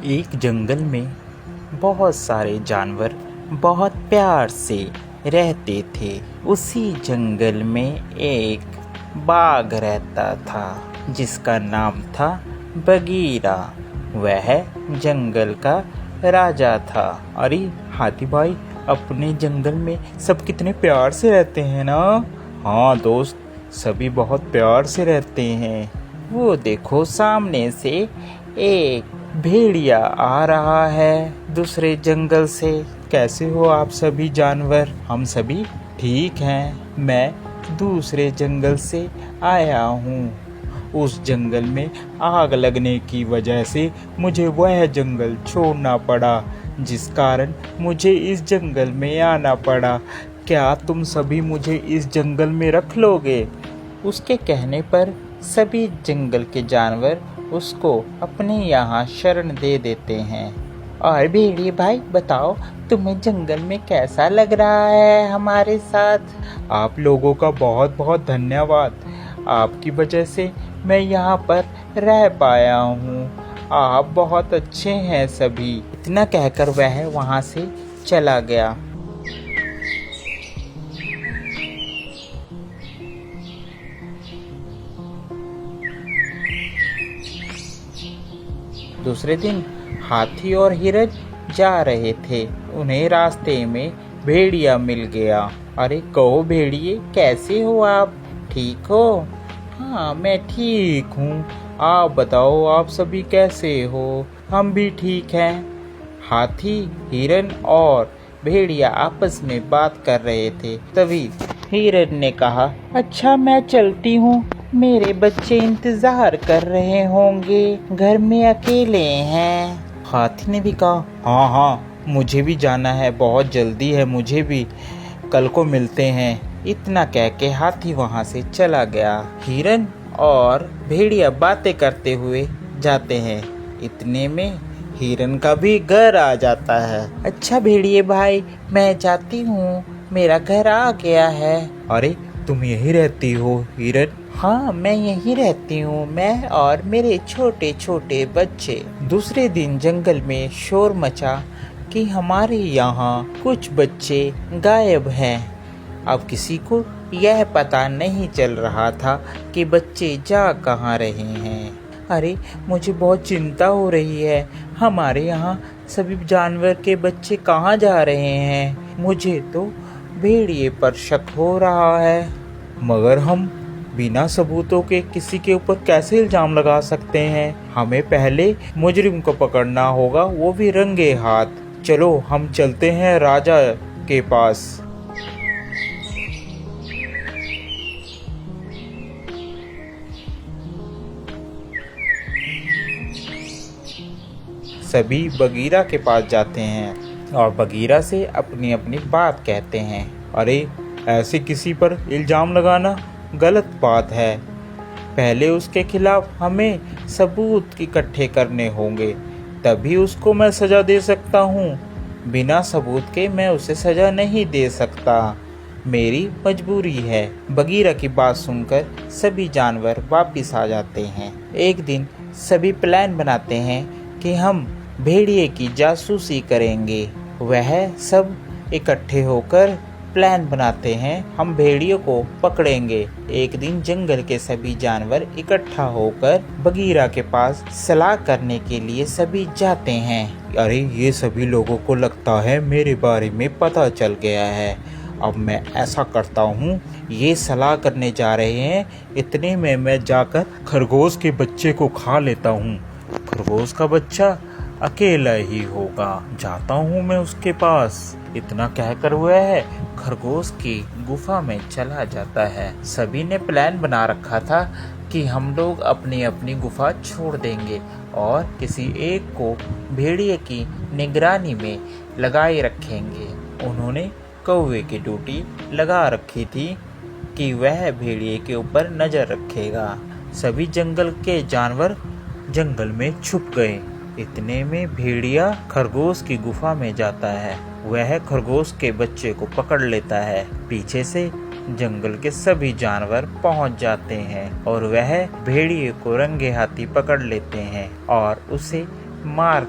एक जंगल में बहुत सारे जानवर बहुत प्यार से रहते थे। उसी जंगल में एक बाघ रहता था जिसका नाम था बगीरा। वह जंगल का राजा था। अरे हाथी भाई, अपने जंगल में सब कितने प्यार से रहते हैं ना। हाँ दोस्त, सभी बहुत प्यार से रहते हैं। वो देखो, सामने से एक भेड़िया आ रहा है दूसरे जंगल से। कैसे हो आप सभी जानवर? हम सभी ठीक हैं। मैं दूसरे जंगल से आया हूँ। उस जंगल में आग लगने की वजह से मुझे वह जंगल छोड़ना पड़ा, जिस कारण मुझे इस जंगल में आना पड़ा। क्या तुम सभी मुझे इस जंगल में रख लोगे? उसके कहने पर सभी जंगल के जानवर उसको अपने यहाँ शरण दे देते हैं। और भेड़िए भाई बताओ, तुम्हें जंगल में कैसा लग रहा है हमारे साथ? आप लोगों का बहुत बहुत धन्यवाद। आपकी वजह से मैं यहाँ पर रह पाया हूँ। आप बहुत अच्छे हैं सभी। इतना कहकर वह वहाँ से चला गया। दूसरे दिन हाथी और हिरन जा रहे थे। उन्हें रास्ते में भेड़िया मिल गया। अरे कहो भेड़िए, कैसे हो आप? ठीक हो? हाँ मैं ठीक हूँ। आप बताओ, आप सभी कैसे हो? हम भी ठीक हैं। हाथी, हिरन और भेड़िया आपस में बात कर रहे थे। तभी हिरन ने कहा, अच्छा मैं चलती हूँ, मेरे बच्चे इंतजार कर रहे होंगे, घर में अकेले हैं। हाथी ने भी कहा, हाँ हाँ मुझे भी जाना है, बहुत जल्दी है मुझे भी, कल को मिलते हैं। इतना कह के हाथी वहाँ से चला गया। हिरन और भेड़िया बातें करते हुए जाते हैं। इतने में हिरन का भी घर आ जाता है। अच्छा भेड़िए भाई, मैं जाती हूँ, मेरा घर आ गया है। अरे तुम यही रहती हो हिरन? हाँ मैं यही रहती हूँ, मैं और मेरे छोटे छोटे बच्चे। दूसरे दिन जंगल में शोर मचा कि हमारे यहाँ कुछ बच्चे गायब हैं। अब किसी को यह पता नहीं चल रहा था कि बच्चे जा कहाँ रहे हैं। अरे मुझे बहुत चिंता हो रही है, हमारे यहाँ सभी जानवर के बच्चे कहाँ जा रहे हैं। मुझे तो भेड़िए पर शक हो रहा है, मगर हम बिना सबूतों के किसी के ऊपर कैसे इल्जाम लगा सकते हैं? हमें पहले मुजरिम को पकड़ना होगा, वो भी रंगे हाथ। चलो हम चलते हैं राजा के पास। सभी बगीरा के पास जाते हैं और बगीरा से अपनी अपनी बात कहते हैं। अरे ऐसे किसी पर इल्जाम लगाना गलत बात है। पहले उसके खिलाफ हमें सबूत इकट्ठे करने होंगे, तभी उसको मैं सज़ा दे सकता हूँ। बिना सबूत के मैं उसे सज़ा नहीं दे सकता, मेरी मजबूरी है। बगीरा की बात सुनकर सभी जानवर वापिस आ जाते हैं। एक दिन सभी प्लान बनाते हैं कि हम भेड़िए की जासूसी करेंगे। वह सब इकट्ठे होकर प्लान बनाते हैं, हम भेड़ियों को पकड़ेंगे। एक दिन जंगल के सभी जानवर इकट्ठा होकर बगीरा के पास सलाह करने के लिए सभी जाते हैं। अरे ये सभी लोगों को लगता है मेरे बारे में पता चल गया है। अब मैं ऐसा करता हूँ, ये सलाह करने जा रहे हैं, इतने में मैं जाकर खरगोश के बच्चे को खा लेता हूँ। खरगोश का बच्चा अकेला ही होगा, जाता हूँ मैं उसके पास। इतना कहकर वह खरगोश की गुफा में चला जाता है। सभी ने प्लान बना रखा था कि हम लोग अपनी अपनी गुफा छोड़ देंगे और किसी एक को भेड़िए की निगरानी में लगाए रखेंगे। उन्होंने कौवे की ड्यूटी लगा रखी थी कि वह भेड़िए के ऊपर नजर रखेगा। सभी जंगल के जानवर जंगल में छुप गए। इतने में भेड़िया खरगोश की गुफा में जाता है। वह खरगोश के बच्चे को पकड़ लेता है। पीछे से जंगल के सभी जानवर पहुंच जाते हैं और वह भेड़िए को रंगे हाथी पकड़ लेते हैं और उसे मार